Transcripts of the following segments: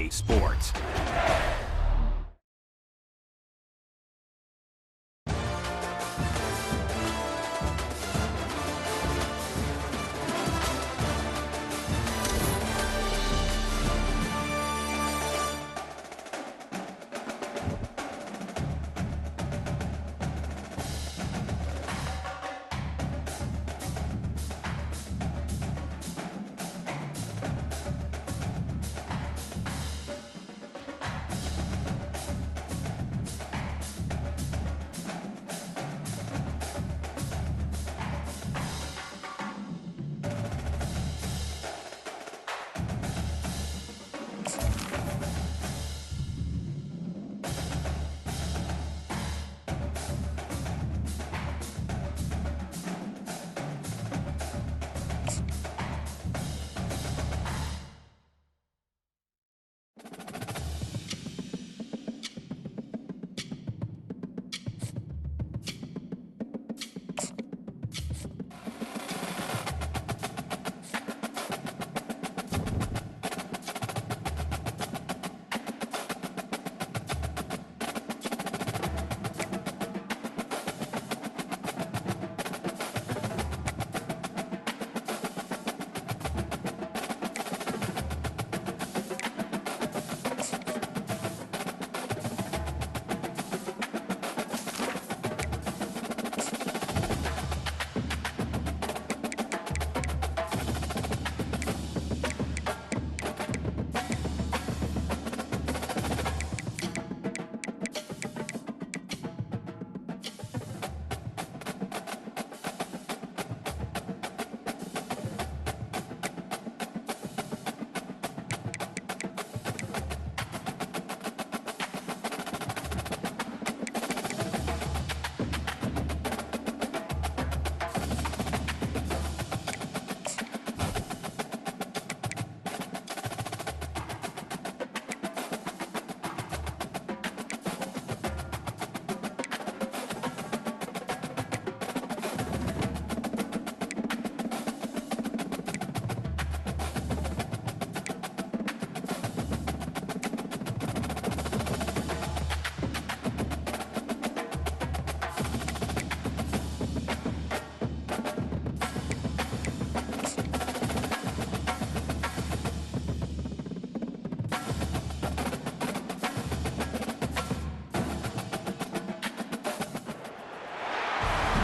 EA Sports.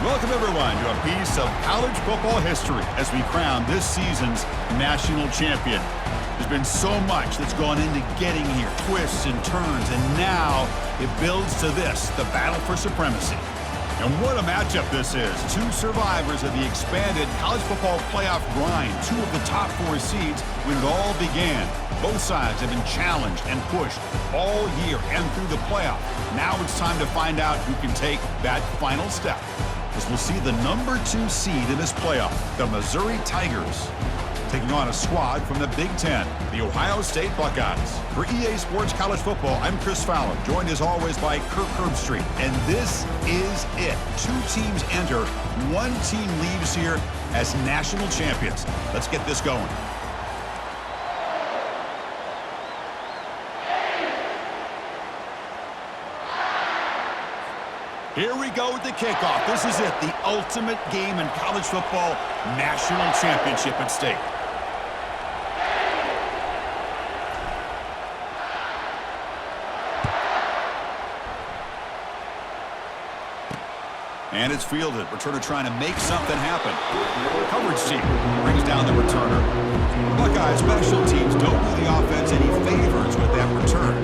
Welcome, everyone, to a piece of college football history as we crown this season's national champion. There's been so much that's gone into getting here, twists and turns, and now it builds to this, the battle for supremacy. And what a matchup this is. Two survivors of the expanded college football playoff grind, two of the top four seeds when it all began. Both sides have been challenged and pushed all year and through the playoff. Now it's time to find out who can take that final step, as we'll see the number 2 seed in this playoff, the Missouri Tigers, taking on a squad from the Big Ten, the Ohio State Buckeyes. For EA Sports College Football, I'm Chris Fallon, joined as always by Kirk Herbstreit. And this is it. 2 teams enter, 1 team leaves here as national champions. Let's get this going. Here we go with the kickoff. This is it, the ultimate game in college football, national championship at stake. And it's fielded. Returner trying to make something happen. Coverage team brings down the returner. Buckeye special teams don't do the offense any favors with that return.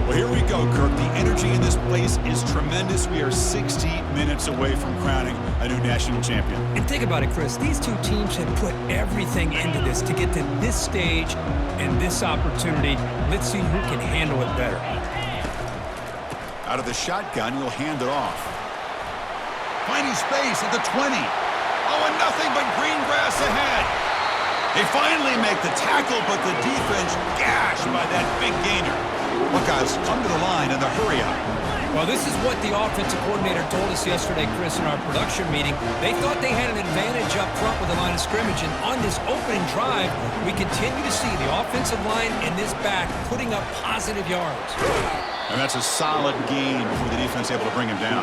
Well, here we go, Kirk. The energy in this place is tremendous. We are 60 minutes away from crowning a new national champion. And think about it, Chris. These two teams have put everything into this to get to this stage and this opportunity. Let's see who can handle it better. Out of the shotgun, he'll hand it off. Finding space at the 20. Oh, and nothing but green grass ahead. They finally make the tackle, but the defense gashed by that big gainer. Buckeyes come to the line in the hurry-up. Well, this is what the offensive coordinator told us yesterday, Chris, in our production meeting. They thought they had an advantage up front with the line of scrimmage, and on this opening drive, we continue to see the offensive line and this back putting up positive yards. And that's a solid game for the defense able to bring him down.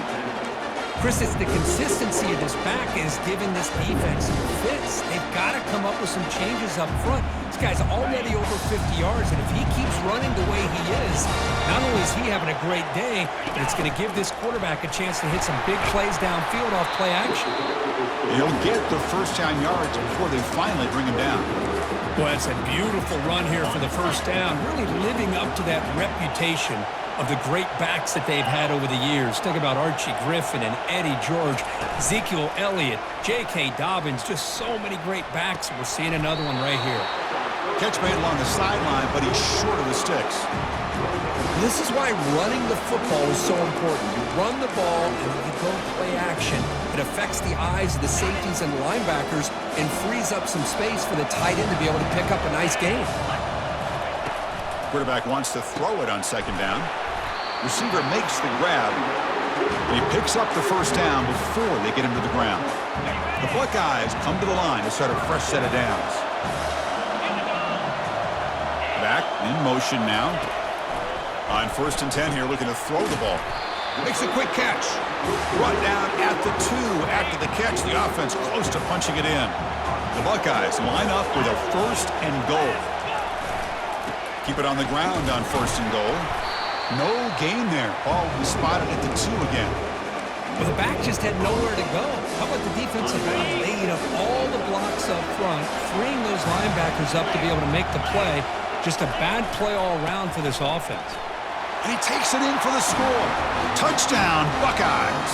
Chris, it's the consistency of this back is giving this defense some fits. They've got to come up with some changes up front. This guy's already over 50 yards, and if he keeps running the way he is, not only is he having a great day, but it's going to give this quarterback a chance to hit some big plays downfield off play action. He'll get the first-down yards before they finally bring him down. Well, it's a beautiful run here for the first down, really living up to that reputation of the great backs that they've had over the years. Think about Archie Griffin and Eddie George, Ezekiel Elliott, J.K. Dobbins, just so many great backs. We're seeing another one right here. Catch made along the sideline, but he's short of the sticks. This is why running the football is so important. You run the ball and then you go play action. It affects the eyes of the safeties and the linebackers and frees up some space for the tight end to be able to pick up a nice gain. Quarterback wants to throw it on second down. Receiver makes the grab. He picks up the first down before they get him to the ground. The Buckeyes come to the line to start a fresh set of downs. Back in motion now. On 1st and 10 here, looking to throw the ball. Makes a quick catch. Brought down at the 2 after the catch. The offense close to punching it in. The Buckeyes line up with a 1st and goal. Keep it on the ground on 1st and goal. No gain there. Ball will be spotted at the 2 again. Well, the back just had nowhere to go. How about the defensive line? They eat up all the blocks up front, freeing those linebackers up to be able to make the play. Just a bad play all around for this offense. And he takes it in for the score. Touchdown, Buckeyes.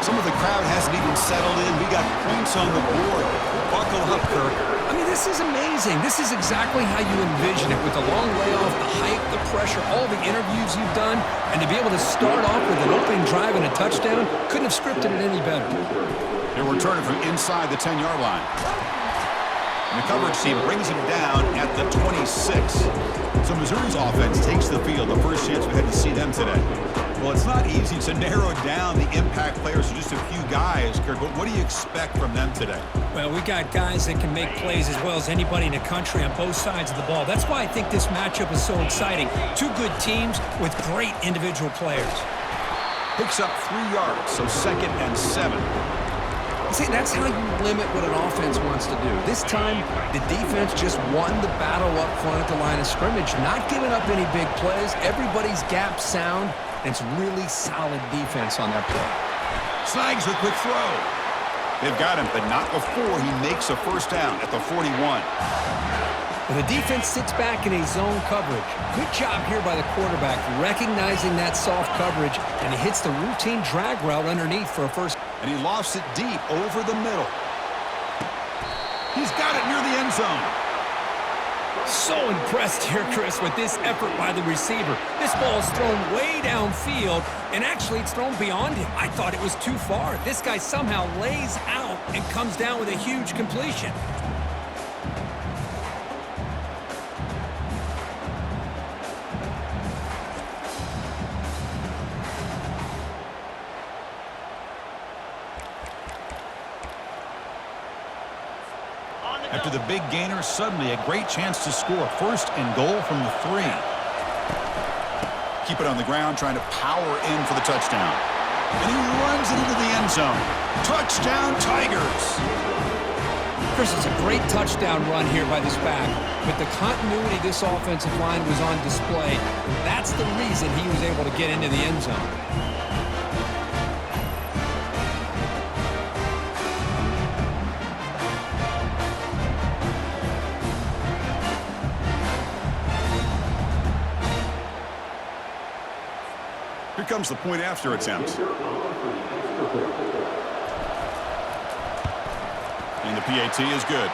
Some of the crowd hasn't even settled in. We got points on the board. Buckle up, Kirk. I mean, this is amazing. This is exactly how you envision it, with the long layoff, the hype, the pressure, all the interviews you've done, and to be able to start off with an opening drive and a touchdown, couldn't have scripted it any better. They're returning from inside the 10-yard line. And the coverage team brings him down at the 26. So Missouri's offense takes the field, the first chance we had to see them today. Well, it's not easy to narrow down the impact players to just a few guys, Kirk, but what do you expect from them today? Well, we got guys that can make plays as well as anybody in the country on both sides of the ball. That's why I think this matchup is so exciting. Two good teams with great individual players. Picks up 3 yards, so 2nd and 7. See, that's how you limit what an offense wants to do. This time, the defense just won the battle up front at the line of scrimmage, not giving up any big plays. Everybody's gap sound, and it's really solid defense on that play. Snags the quick throw. They've got him, but not before he makes a first down at the 41. Well, the defense sits back in a zone coverage. Good job here by the quarterback, recognizing that soft coverage, and he hits the routine drag route underneath for a first. And he lofts it deep over the middle. He's got it near the end zone. So impressed here, Chris, with this effort by the receiver. This ball is thrown way downfield, and actually it's thrown beyond him. I thought it was too far. This guy somehow lays out and comes down with a huge completion. After the big gainer, suddenly a great chance to score. 1st and goal from the 3. Keep it on the ground, trying to power in for the touchdown. And he runs it into the end zone. Touchdown, Tigers! Chris, it's a great touchdown run here by this back. But the continuity of this offensive line was on display. That's the reason he was able to get into the end zone. Here comes the point after attempt. And the PAT is good.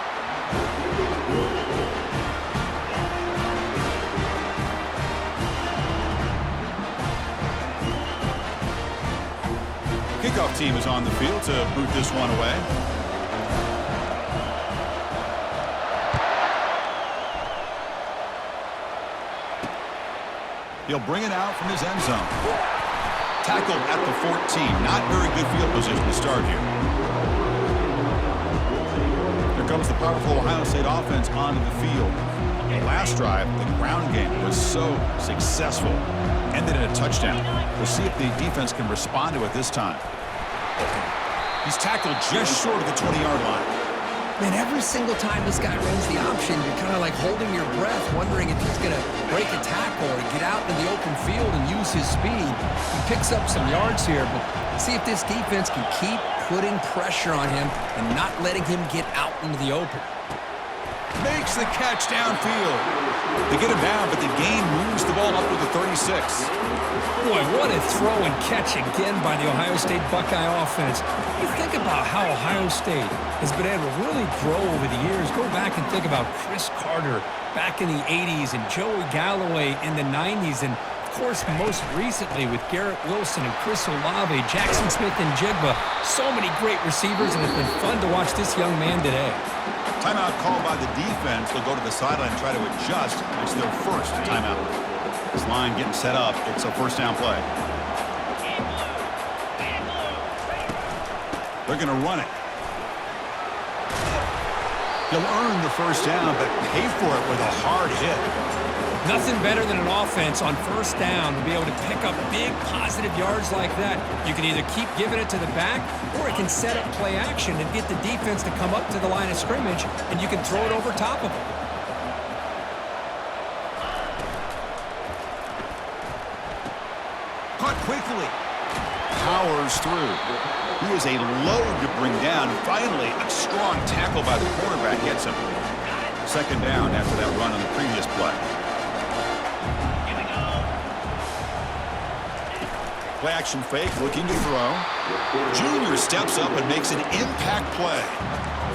Kickoff team is on the field to boot this one away. He'll bring it out from his end zone. Tackled at the 14. Not very good field position to start here. Here comes the powerful Ohio State offense onto the field. Last drive, the ground game was so successful. Ended in a touchdown. We'll see if the defense can respond to it this time. He's tackled just short of the 20-yard line. Man, every single time this guy runs the option, you're kind of like holding your breath, wondering if he's going to break a tackle or get out into the open field and use his speed. He picks up some yards here, but see if this defense can keep putting pressure on him and not letting him get out into the open. Makes the catch downfield. They get him down, but the gain moves the ball up to the 36. Boy, what a throw and catch again by the Ohio State Buckeye offense. You think about how Ohio State has been able to really grow over the years. Go back and think about Chris Carter back in the 80s and Joey Galloway in the 90s. And, of course, most recently with Garrett Wilson and Chris Olave, Jackson Smith and Jigba. So many great receivers, and it's been fun to watch this young man today. Timeout called by the defense. They'll go to the sideline and try to adjust. It's their first timeout. This line getting set up. It's a first down play. They're going to run it. He'll earn the first down, but pay for it with a hard hit. Nothing better than an offense on first down to be able to pick up big positive yards like that. You can either keep giving it to the back, or it can set up play action and get the defense to come up to the line of scrimmage, and you can throw it over top of them. Caught quickly. Powers through. He is a load to bring down. Finally, a strong tackle by the quarterback gets him. Second down after that run on the previous play. Play action fake, looking to throw. Junior steps up and makes an impact play.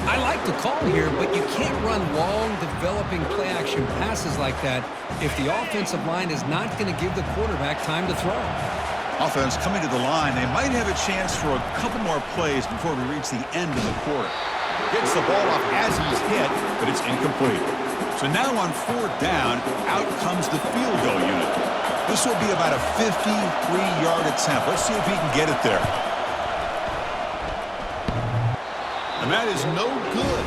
I like the call here, but you can't run long, developing play action passes like that if the offensive line is not going to give the quarterback time to throw. Offense coming to the line. They might have a chance for a couple more plays before we reach the end of the quarter. Gets the ball off as he's hit, but it's incomplete. So now on fourth down, out comes the field goal unit. This will be about a 53-yard attempt. Let's see if he can get it there. And that is no good.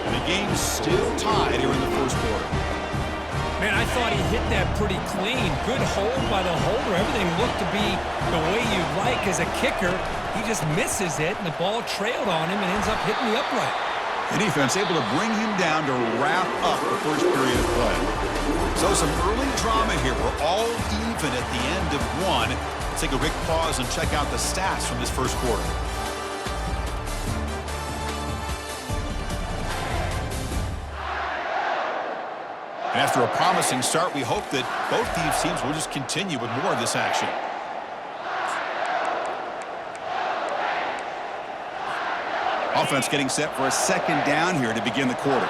And the game's still tied here in the first quarter. Man, I thought he hit that pretty clean. Good hold by the holder. Everything looked to be the way you'd like as a kicker. He just misses it, and the ball trailed on him and ends up hitting the upright. The defense able to bring him down to wrap up the first period of play. So some early drama here. We're all even at the end of one. Let's take a quick pause and check out the stats from this first quarter. And after a promising start, we hope that both these teams will just continue with more of this action. Offense getting set for a second down here to begin the quarter.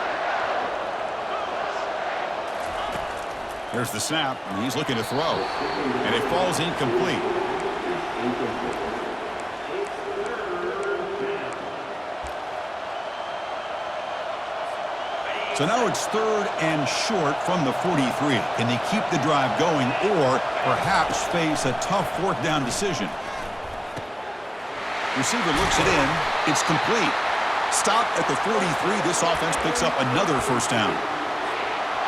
Here's the snap, and he's looking to throw. And it falls incomplete. So now it's third and short from the 43. Can they keep the drive going or perhaps face a tough fourth down decision? Receiver looks it in. It's complete. Stop at the 43. This offense picks up another first down.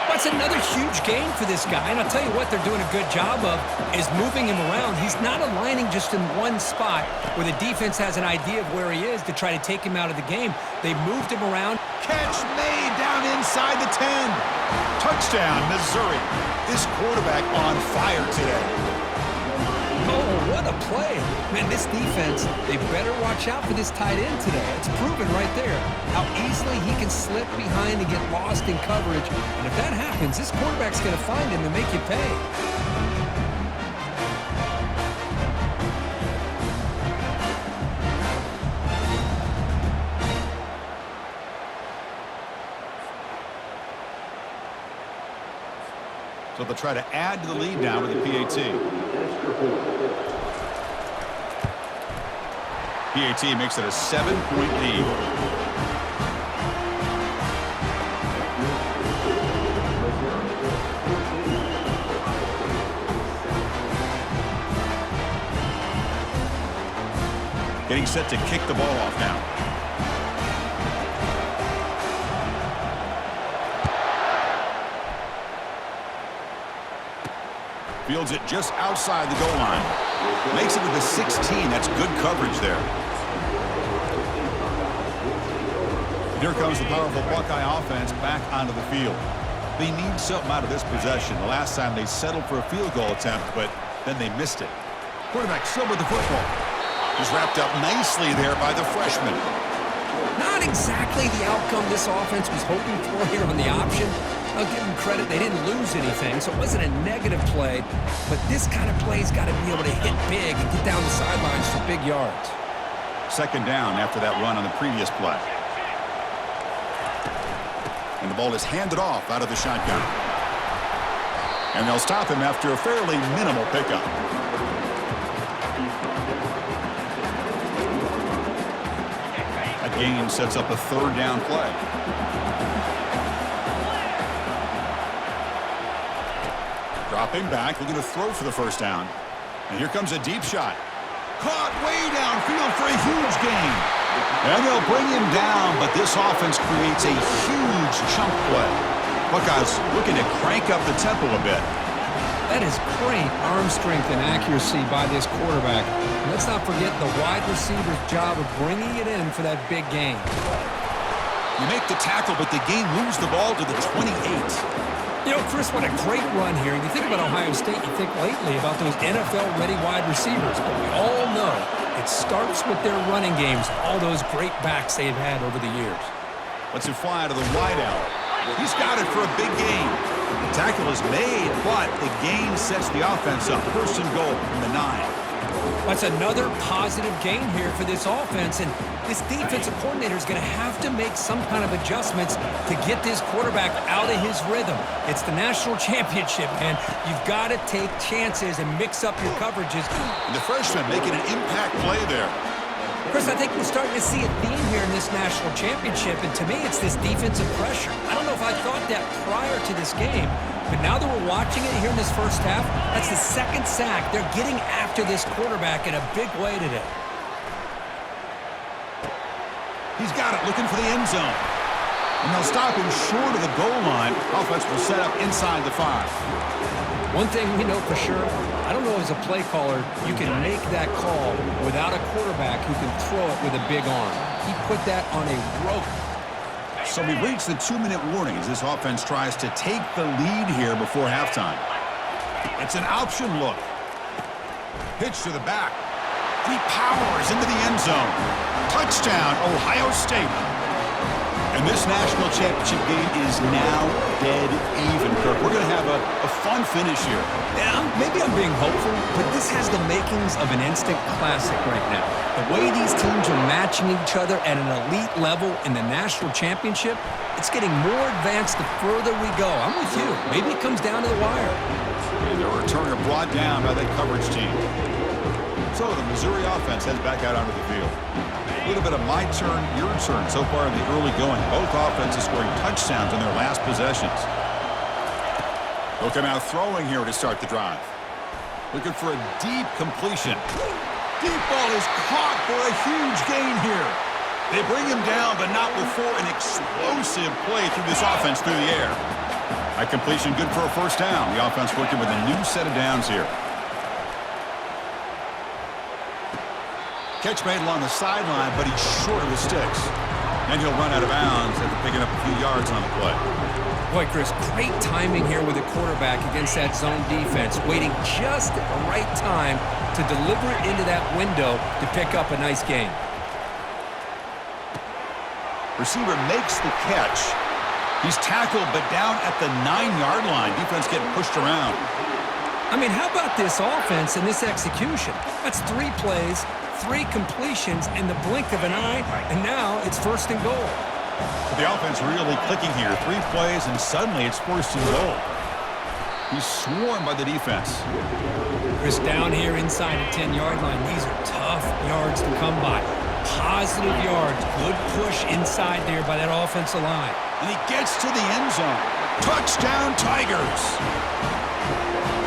That's another huge gain for this guy. And I'll tell you what they're doing a good job of is moving him around. He's not aligning just in one spot where the defense has an idea of where he is to try to take him out of the game. They moved him around. Catch made down inside the 10. Touchdown, Missouri. This quarterback on fire today. Oh, what a play. Man, this defense, they better watch out for this tight end today. It's proven right there how easily he can slip behind and get lost in coverage. And if that happens, this quarterback's going to find him and make you pay. So they'll try to add to the lead now with the PAT. PAT makes it a 7-point lead. He's set to kick the ball off now. Fields it just outside the goal line. Makes it to the 16. That's good coverage there. And here comes the powerful Buckeye offense back onto the field. They need something out of this possession. The last time they settled for a field goal attempt, but then they missed it. Quarterback still with the football. He's wrapped up nicely there by the freshman. Not exactly the outcome this offense was hoping for here on the option. I'll give them credit. They didn't lose anything, so it wasn't a negative play. But this kind of play's got to be able to hit big and get down the sidelines for big yards. Second down after that run on the previous play. And the ball is handed off out of the shotgun. And they'll stop him after a fairly minimal pickup. That gain sets up a third down play. Dropping back, looking to throw for the first down. And here comes a deep shot. Caught way downfield for a huge gain. And they'll bring him down, but this offense creates a huge chunk play. Buckeyes looking to crank up the tempo a bit. That is great arm strength and accuracy by this quarterback. And let's not forget the wide receiver's job of bringing it in for that big gain. You make the tackle, but the game moves the ball to the 28. You know, Chris, what a great run here. You think about Ohio State, you think lately about those NFL-ready wide receivers. But we all know it starts with their running games, all those great backs they've had over the years. Let's it fly to the wideout. He's got it for a big gain. The tackle is made, but the gain sets the offense up. First and goal from the 9. That's another positive gain here for this offense, and this defensive coordinator is going to have to make some kind of adjustments to get this quarterback out of his rhythm. It's the national championship, man. You've got to take chances and mix up your coverages. And the freshman making an impact play there. Chris, I think we're starting to see a theme here in this national championship, and to me, it's this defensive pressure. I don't know if I thought that prior to this game, but now that we're watching it here in this first half, that's the second sack. They're getting after this quarterback in a big way today. He's got it, looking for the end zone. And they'll stop him short of the goal line. Offense will set up inside the 5. One thing we know for sure, I don't know as a play caller, you can make that call without a quarterback who can throw it with a big arm. He put that on a rope. So we've reached the 2-minute warning as this offense tries to take the lead here before halftime. It's an option look. Pitch to the back. He powers into the end zone. Touchdown, Ohio State. And this national championship game is now dead even, Kirk. We're going to have a fun finish here. Yeah, maybe I'm being hopeful, but this has the makings of an instant classic right now. The way these teams are matching each other at an elite level in the national championship, it's getting more advanced the further we go. I'm with you. Maybe it comes down to the wire. And the returner brought down by that coverage team. So the Missouri offense heads back out onto the field. A little bit of my turn, your turn so far in the early going. Both offenses scoring touchdowns in their last possessions. They'll come out throwing here to start the drive. Looking for a deep completion. Deep ball is caught for a huge gain here. They bring him down, but not before an explosive play through this offense through the air. That completion good for a first down. The offense working with a new set of downs here. Catch made along the sideline, but he's short of the sticks. And he'll run out of bounds after picking up a few yards on the play. Boy, Chris, great timing here with the quarterback against that zone defense, waiting just at the right time to deliver it into that window to pick up a nice gain. Receiver makes the catch. He's tackled, but down at the 9-yard line. Defense getting pushed around. I mean, how about this offense and this execution? That's 3 plays, 3 completions in the blink of an eye, and now it's first and goal. But the offense really clicking here. 3 plays, and suddenly it's first and goal. He's swarmed by the defense. Chris, down here inside the 10-yard line, these are tough yards to come by. Positive yards, good push inside there by that offensive line. And he gets to the end zone. Touchdown, Tigers.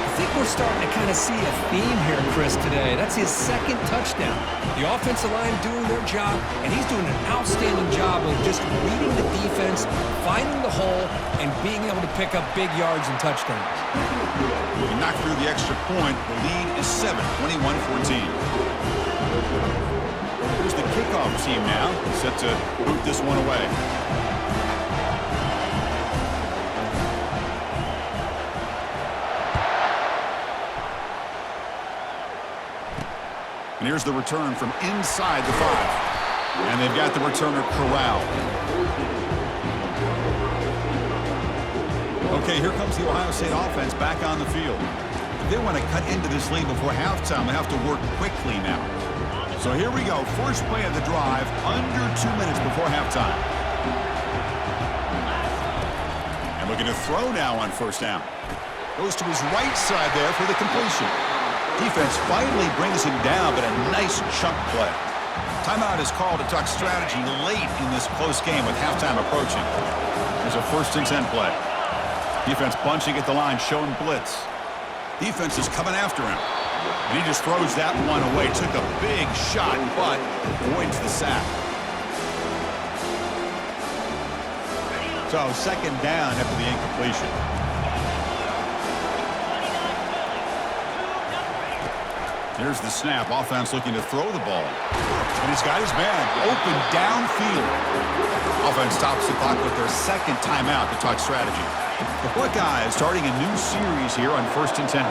I think we're starting to kind of see a theme here, Chris, today. That's his second touchdown. The offensive line doing their job, and he's doing an outstanding job of just reading the defense, finding the hole, and being able to pick up big yards and touchdowns. He knocked through the extra point. The lead is 7, 21-14. Here's the kickoff team now, set to boot this one away. And here's the return from inside the 5. And they've got the returner corralled. Okay, here comes the Ohio State offense back on the field. If they want to cut into this lead before halftime, they have to work quickly now. So here we go. First play of the drive, under 2 minutes before halftime. And looking to throw now on first down. Goes to his right side there for the completion. Defense finally brings him down, but a nice chunk play. Timeout is called to talk strategy late in this close game with halftime approaching. There's a 1st and 10 play. Defense bunching at the line, showing blitz. Defense is coming after him. And he just throws that one away. Took a big shot, but avoids the sack. So 2nd down after the incompletion. Here's the snap. Offense looking to throw the ball. And he's got his man open downfield. Offense stops the clock with their 2nd timeout to talk strategy. The Buckeyes starting a new series here on 1st and 10.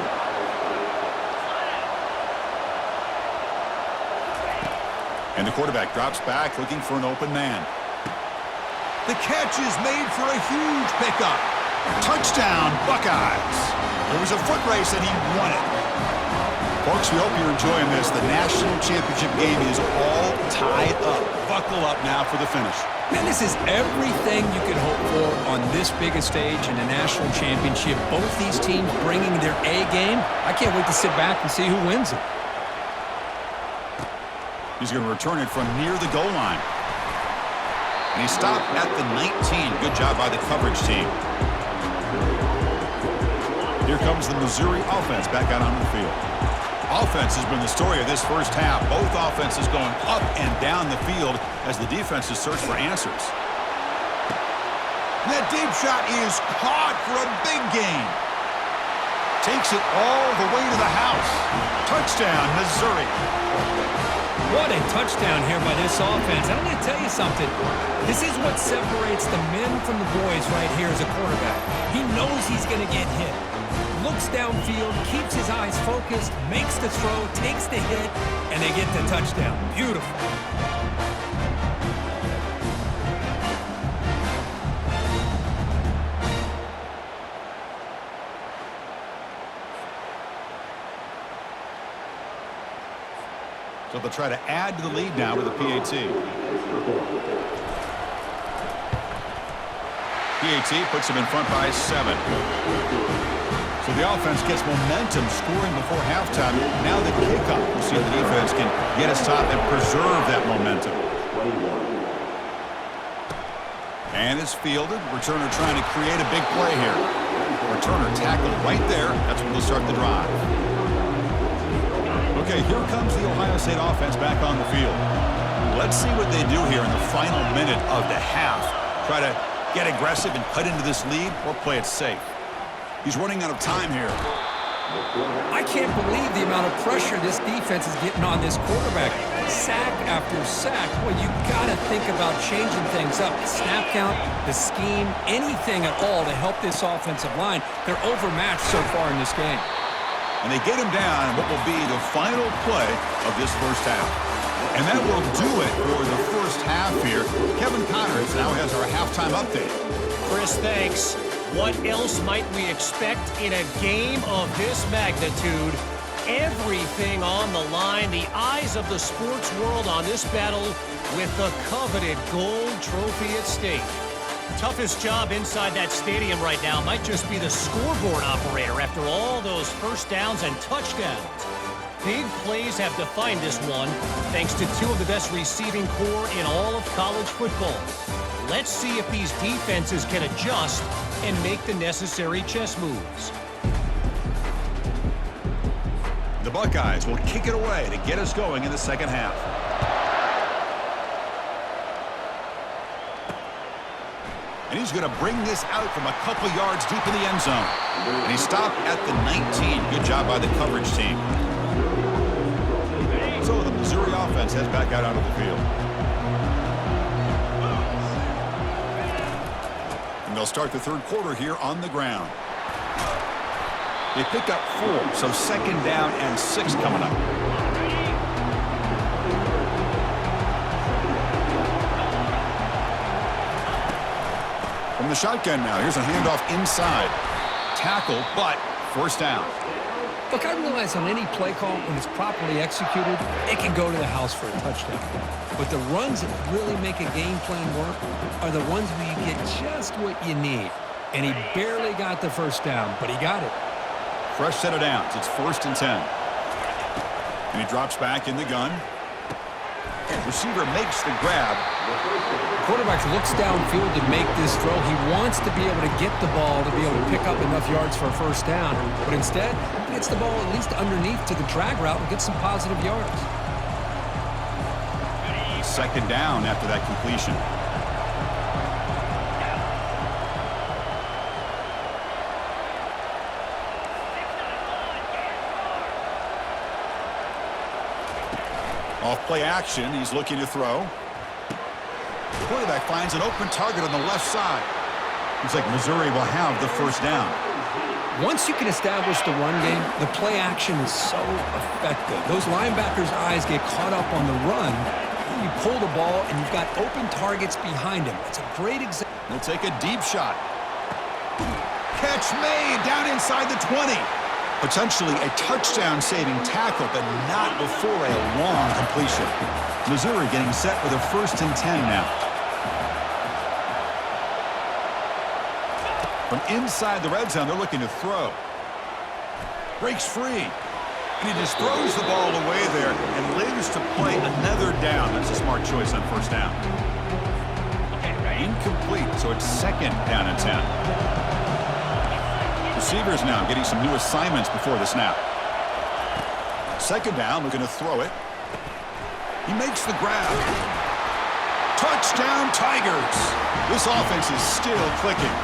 And the quarterback drops back looking for an open man. The catch is made for a huge pickup. Touchdown, Buckeyes. There was a foot race and he won it. Folks, we hope you're enjoying this. The national championship game is all tied up. Buckle up now for the finish. Man, this is everything you could hope for on this biggest stage in the national championship. Both these teams bringing their A game. I can't wait to sit back and see who wins it. He's going to return it from near the goal line. And he stopped at the 19. Good job by the coverage team. Here comes the Missouri offense back out onto the field. Offense has been the story of this first half. Both offenses going up and down the field as the defenses search for answers. And that deep shot is caught for a big gain. Takes it all the way to the house. Touchdown, Missouri. What a touchdown here by this offense. I'm going to tell you something. This is what separates the men from the boys right here as a quarterback. He knows he's going to get hit. Looks downfield, keeps his eyes focused, makes the throw, takes the hit, and they get the touchdown. Beautiful. So they'll try to add to the lead now with a PAT. PAT puts him in front by 7. So the offense gets momentum scoring before halftime. Now the kickoff. We'll see if the defense can get us top and preserve that momentum. And it's fielded. Returner trying to create a big play here. Returner tackled right there. That's when we'll start the drive. Okay, here comes the Ohio State offense back on the field. Let's see what they do here in the final minute of the half. Try to get aggressive and cut into this lead or play it safe. He's running out of time here. I can't believe the amount of pressure this defense is getting on this quarterback. Sack after sack. Well, you got to think about changing things up. The snap count, the scheme, anything at all to help this offensive line. They're overmatched so far in this game. And they get him down what will be the final play of this first half. And that will do it for the first half here. Kevin Connors now has our halftime update. Chris, thanks. What else might we expect in a game of this magnitude? Everything on the line, the eyes of the sports world on this battle with the coveted gold trophy at stake. Toughest job inside that stadium right now might just be the scoreboard operator after all those first downs and touchdowns. Big plays have defined this one, thanks to two of the best receiving core in all of college football. Let's see if these defenses can adjust and make the necessary chess moves. The Buckeyes will kick it away to get us going in the second half. And he's going to bring this out from a couple yards deep in the end zone. And he stopped at the 19. Good job by the coverage team. So the Missouri offense heads back out onto the field. And they'll start the third quarter here on the ground. They pick up 4, so second down and 6 coming up. From the shotgun now, here's a handoff inside. Tackle, but first down. Look, I realize on any play call, when it's properly executed, it can go to the house for a touchdown. But the runs that really make a game plan work are the ones where you get just what you need. And he barely got the first down, but he got it. Fresh set of downs. It's 1st and 10. And he drops back in the gun. Receiver makes the grab. Quarterback looks downfield to make this throw. He wants to be able to get the ball to be able to pick up enough yards for a first down. But instead, he gets the ball at least underneath to the drag route and gets some positive yards. Second down after that completion. Off play action, he's looking to throw. The quarterback finds an open target on the left side. Looks like Missouri will have the first down. Once you can establish the run game, the play action is so effective. Those linebackers' eyes get caught up on the run. You pull the ball, and you've got open targets behind him. It's a great example. He'll take a deep shot. Catch made down inside the 20. Potentially a touchdown-saving tackle, but not before a long completion. Missouri getting set with a 1st and 10 now. From inside the red zone, they're looking to throw. Breaks free. And he just throws the ball away there and lives to play another down. That's a smart choice on first down. Incomplete, so it's 2nd down and 10. Receivers now getting some new assignments before the snap. Second down, looking to throw it. He makes the grab. Touchdown, Tigers! This offense is still clicking.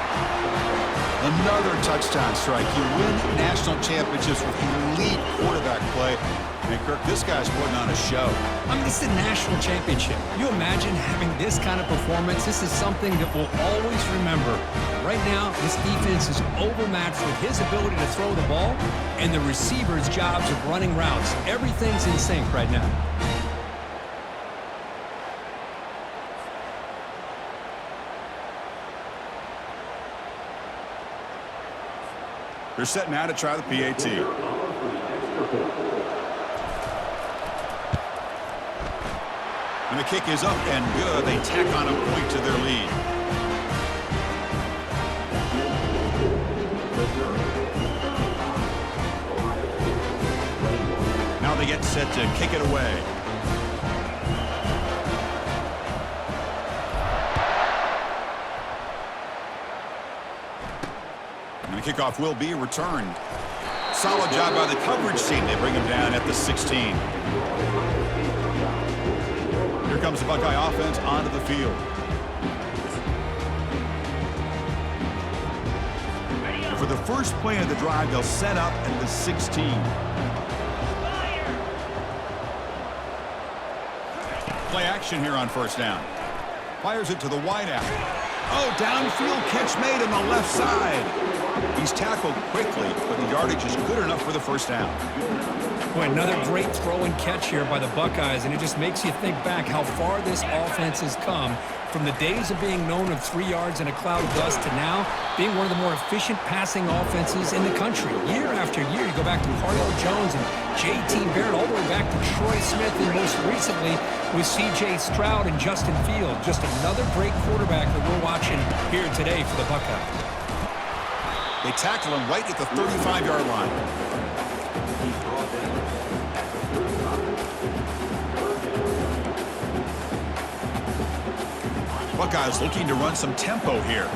Another touchdown strike. You win national championships with elite quarterback play. And Kirk, this guy's putting on a show. I mean, this is a national championship. You imagine having this kind of performance? This is something that we'll always remember. Right now, this defense is overmatched with his ability to throw the ball and the receivers' jobs of running routes. Everything's in sync right now. They're set now to try the PAT. And the kick is up and good. They tack on a point to their lead. Now they get set to kick it away. And the kickoff will be returned. Solid job by the coverage team. They bring him down at the 16. Here comes the Buckeye offense onto the field. And for the first play of the drive, they'll set up at the 16. Play action here on first down. Fires it to the wideout. Oh, downfield catch made on the left side. He's tackled quickly, but the yardage is good enough for the first down. Boy, another great throw and catch here by the Buckeyes, and it just makes you think back how far this offense has come from the days of being known of 3 yards in a cloud of dust to now being one of the more efficient passing offenses in the country. Year after year, you go back to Cardell Jones and J.T. Barrett, all the way back to Troy Smith, and most recently with C.J. Stroud and Justin Fields. Just another great quarterback that we're watching here today for the Buckeyes. They tackle him right at the 35-yard line. Buckeyes looking to run some tempo here.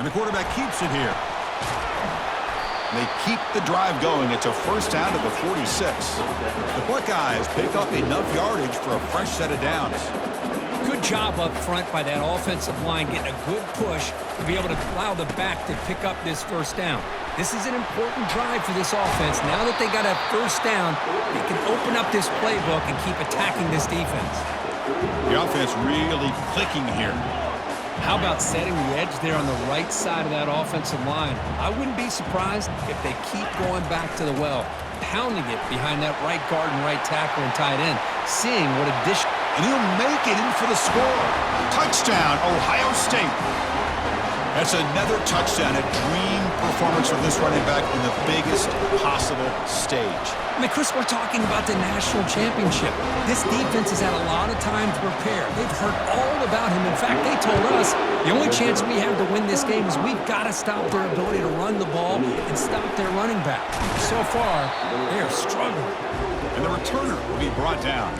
And the quarterback keeps it here. They keep the drive going. It's a first down to the 46. The Buckeyes pick up enough yardage for a fresh set of downs. Good job up front by that offensive line getting a good push to be able to allow the back to pick up this first down. This is an important drive for this offense. Now that they got a first down, they can open up this playbook and keep attacking this defense. The offense really clicking here. How about setting the edge there on the right side of that offensive line? I wouldn't be surprised if they keep going back to the well, pounding it behind that right guard and right tackle and tight end, seeing what addition. And he'll make it in for the score. Touchdown, Ohio State. That's another touchdown, a dream performance from this running back in the biggest possible stage. I mean, Chris, we're talking about the national championship. This defense has had a lot of time to prepare. They've heard all about him. In fact, they told us the only chance we have to win this game is we've got to stop their ability to run the ball and stop their running back. So far, they are struggling. And the returner will be brought down.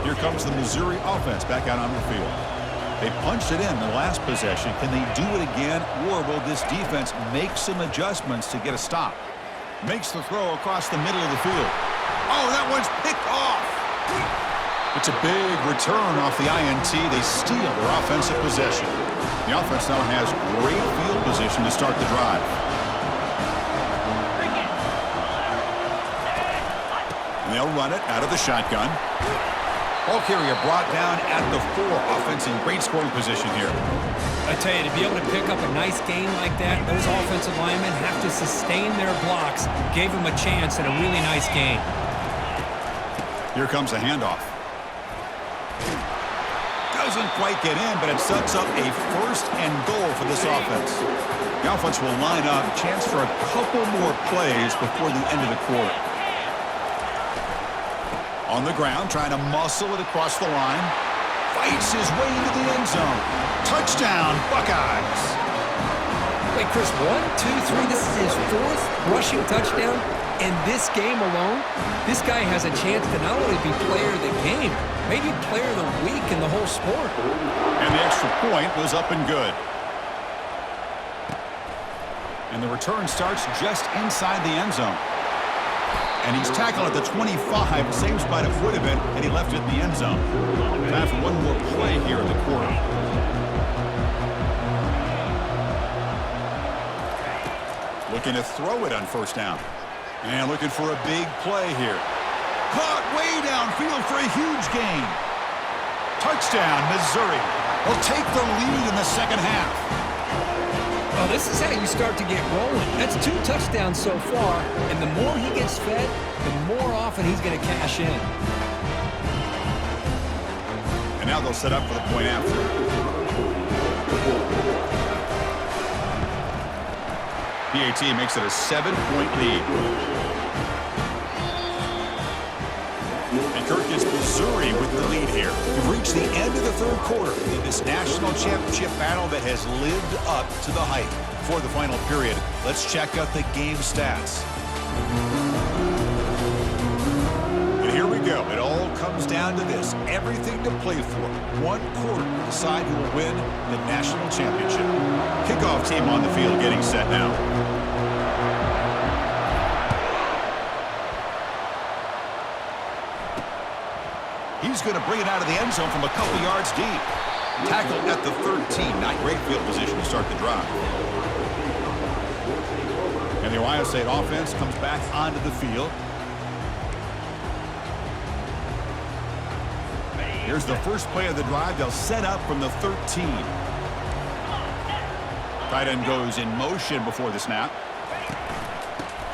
Here comes the Missouri offense back out on the field. They punched it in the last possession. Can they do it again, or will this defense make some adjustments to get a stop? Makes the throw across the middle of the field. Oh, that one's picked off. It's a big return off the INT. They steal their offensive possession. The offense now has great field position to start the drive. And they'll run it out of the shotgun. Ball carrier brought down at the 4. Offense in great scoring position here. I tell you, to be able to pick up a nice gain like that, those offensive linemen have to sustain their blocks. Gave them a chance at a really nice gain. Here comes a handoff. Doesn't quite get in, but it sets up a first and goal for this offense. The offense will line up. Chance for a couple more plays before the end of the quarter. On the ground, trying to muscle it across the line. Fights his way into the end zone. Touchdown, Buckeyes. Wait, Chris, 1, 2, 3. This is his 4th rushing touchdown. In this game alone, this guy has a chance to not only be player of the game, maybe player of the week in the whole sport. And the extra point was up and good. And the return starts just inside the end zone. And he's tackled at the 25, same spot it would have been, and he left it in the end zone. Time for one more play here in the quarter. Looking to throw it on first down. And looking for a big play here. Caught way downfield for a huge gain. Touchdown, Missouri. Will take the lead in the second half. Well, this is how you start to get rolling. That's 2 touchdowns so far, and the more he gets fed, the more often he's going to cash in. And now they'll set up for the point after. PAT makes it a 7-point lead. And Kirk is Missouri with the lead here. We've reached the end of the third quarter in this national championship battle that has lived up to the hype. For the final period, let's check out the game stats. And here we go. It all comes down to this. Everything to play for. One quarter to decide who will win the national championship. Kickoff team on the field getting set now. He's going to bring it out of the end zone from a couple yards deep. Tackled at the 13. Not great field position to start the drive. And the Ohio State offense comes back onto the field. Here's the first play of the drive. They'll set up from the 13. Tight end goes in motion before the snap.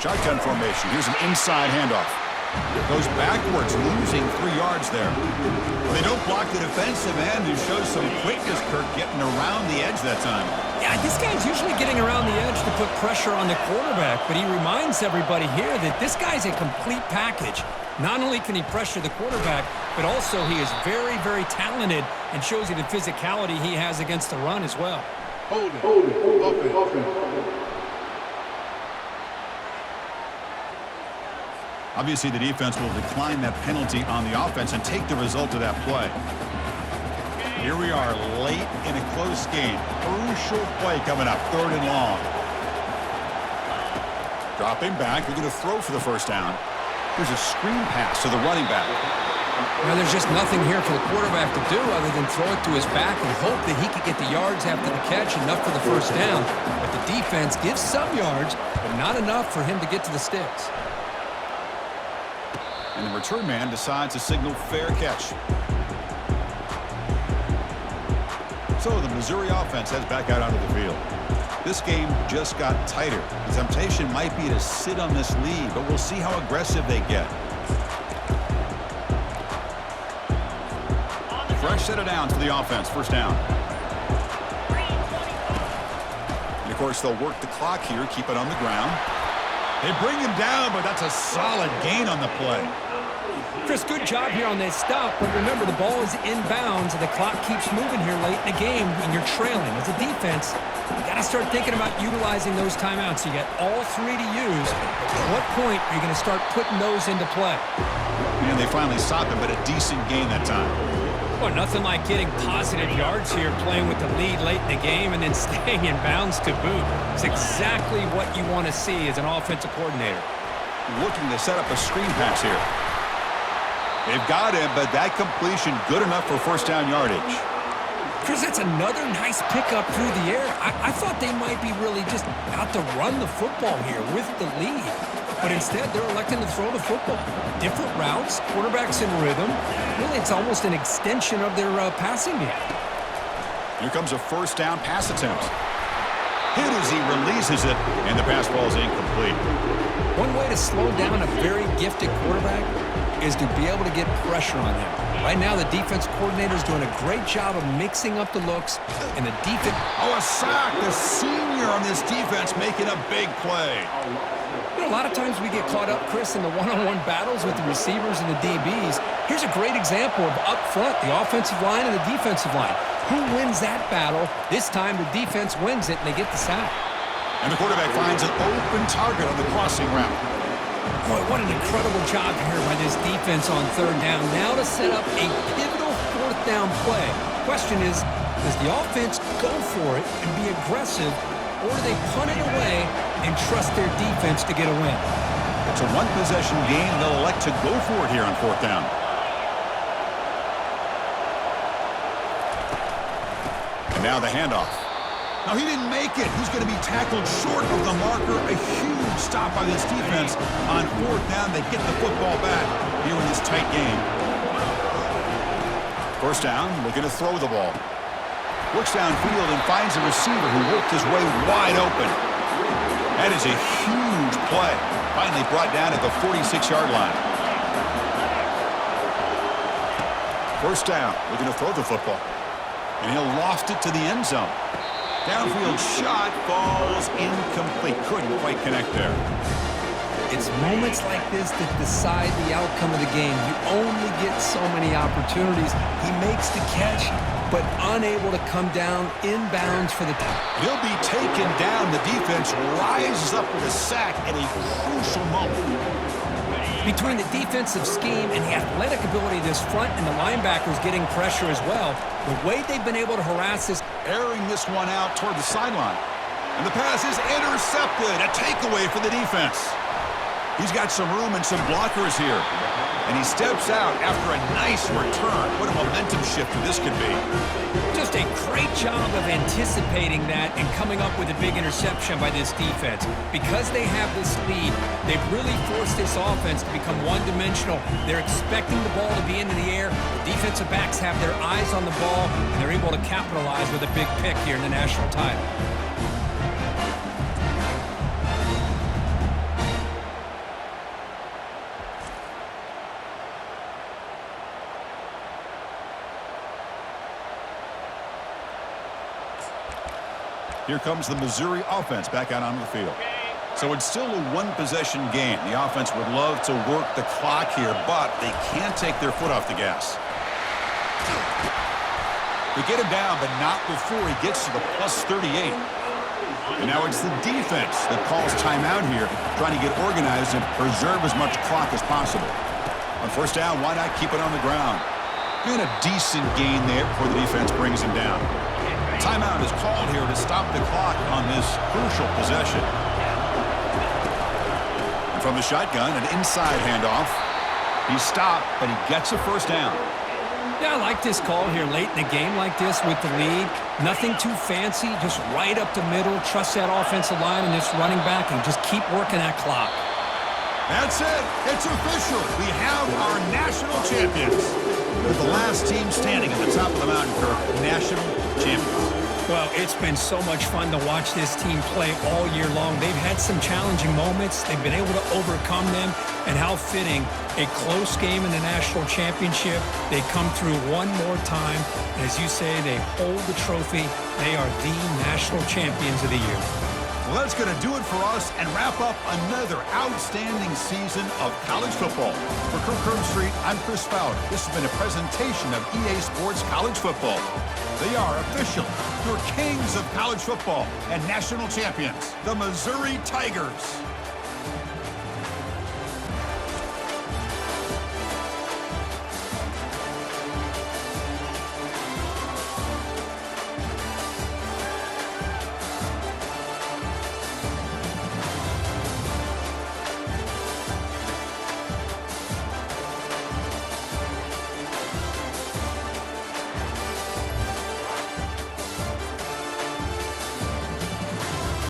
Shotgun formation. Here's an inside handoff. Goes backwards, losing 3 yards there. They don't block the defensive end, who shows some quickness, Kirk, getting around the edge that time. Yeah, this guy's usually getting around the edge to put pressure on the quarterback, but he reminds everybody here that this guy's a complete package. Not only can he pressure the quarterback, but also he is very, very talented and shows you the physicality he has against the run as well. Hold it. Open. Obviously, the defense will decline that penalty on the offense and take the result of that play. Here we are late in a close game. Crucial play coming up, 3rd and long. Dropping back, they're going to throw for the first down. There's a screen pass to the running back. Now, there's just nothing here for the quarterback to do other than throw it to his back and hope that he could get the yards after the catch, enough for the first down. But the defense gives some yards, but not enough for him to get to the sticks. And the return man decides to signal fair catch. So the Missouri offense heads back out onto the field. This game just got tighter. The temptation might be to sit on this lead, but we'll see how aggressive they get. Fresh set of downs for the offense. First down. And, of course, they'll work the clock here, keep it on the ground. They bring him down, but that's a solid gain on the play. Chris, good job here on this stop, but remember, the ball is inbounds, and the clock keeps moving here late in the game, and you're trailing. As a defense, you got to start thinking about utilizing those timeouts. You got all 3 to use. At what point are you going to start putting those into play? And they finally stopped him, but a decent gain that time. Well, nothing like getting positive yards here, playing with the lead late in the game, and then staying in bounds to boot. It's exactly what you want to see as an offensive coordinator. Looking to set up a screen pass here. They've got him, but that completion good enough for first down yardage. Chris, that's another nice pickup through the air. I thought they might be really just out to run the football here with the lead. But instead, they're electing to throw the football. Different routes, quarterbacks in rhythm. Really, it's almost an extension of their passing game. Here comes a first down pass attempt. Hit as he releases it, and the pass ball is incomplete. One way to slow down a very gifted quarterback is to be able to get pressure on him. Right now, the defense coordinator is doing a great job of mixing up the looks, and the defense... Oh, a sack! The senior on this defense making a big play. You know, a lot of times we get caught up, Chris, in the one-on-one battles with the receivers and the DBs. Here's a great example of up front, the offensive line and the defensive line. Who wins that battle? This time, the defense wins it, and they get the sack. And the quarterback finds an open target on the crossing route. Boy, what an incredible job here by this defense on 3rd down. Now to set up a pivotal 4th down play. Question is, does the offense go for it and be aggressive, or do they punt it away and trust their defense to get a win? It's a one-possession game. They'll elect to go for it here on 4th down. And now the handoff. Now, he didn't make it. He's going to be tackled short of the marker. A huge stop by this defense. On 4th down, they get the football back here in this tight game. First down, looking to throw the ball. Looks downfield and finds a receiver who worked his way wide open. That is a huge play. Finally brought down at the 46-yard line. First down, looking to throw the football. And he'll loft it to the end zone. Downfield shot falls incomplete. Couldn't quite connect there. It's moments like this that decide the outcome of the game. You only get so many opportunities. He makes the catch, but unable to come down inbounds for the... He'll be taken down. The defense rises up with a sack at a crucial moment. Between the defensive scheme and the athletic ability of this front and the linebackers getting pressure as well, the way they've been able to harass this... Airing this one out toward the sideline. And the pass is intercepted. A takeaway for the defense. He's got some room and some blockers here. And he steps out after a nice return. What a momentum shifter this could be. Just a great job of anticipating that and coming up with a big interception by this defense. Because they have this lead, they've really forced this offense to become one-dimensional. They're expecting the ball to be into the air. The defensive backs have their eyes on the ball, and they're able to capitalize with a big pick here in the national title. Here comes the Missouri offense back out onto the field. So it's still a one-possession game. The offense would love to work the clock here, but they can't take their foot off the gas. They get him down, but not before he gets to the plus 38. And now it's the defense that calls timeout here, trying to get organized and preserve as much clock as possible. On first down, why not keep it on the ground? And a decent gain there before the defense brings him down. Timeout is called here to stop the clock on this crucial possession. And from the shotgun, an inside handoff. He's stopped, but he gets a first down. Yeah, I like this call here late in the game like this with the lead. Nothing too fancy, just right up the middle. Trust that offensive line and this running back and just keep working that clock. That's it. It's official. We have our national champions. With the last team standing at the top of the mountain, Kirk, national champions. Well, it's been so much fun to watch this team play all year long. They've had some challenging moments. They've been able to overcome them. And how fitting, a close game in the national championship. They come through one more time. And as you say, they hold the trophy. They are the national champions of the year. Well, that's going to do it for us and wrap up another outstanding season of college football. For Kirk Herbstreit, I'm Chris Fowler. This has been a presentation of EA Sports College Football. They are officially your kings of college football and national champions, the Missouri Tigers.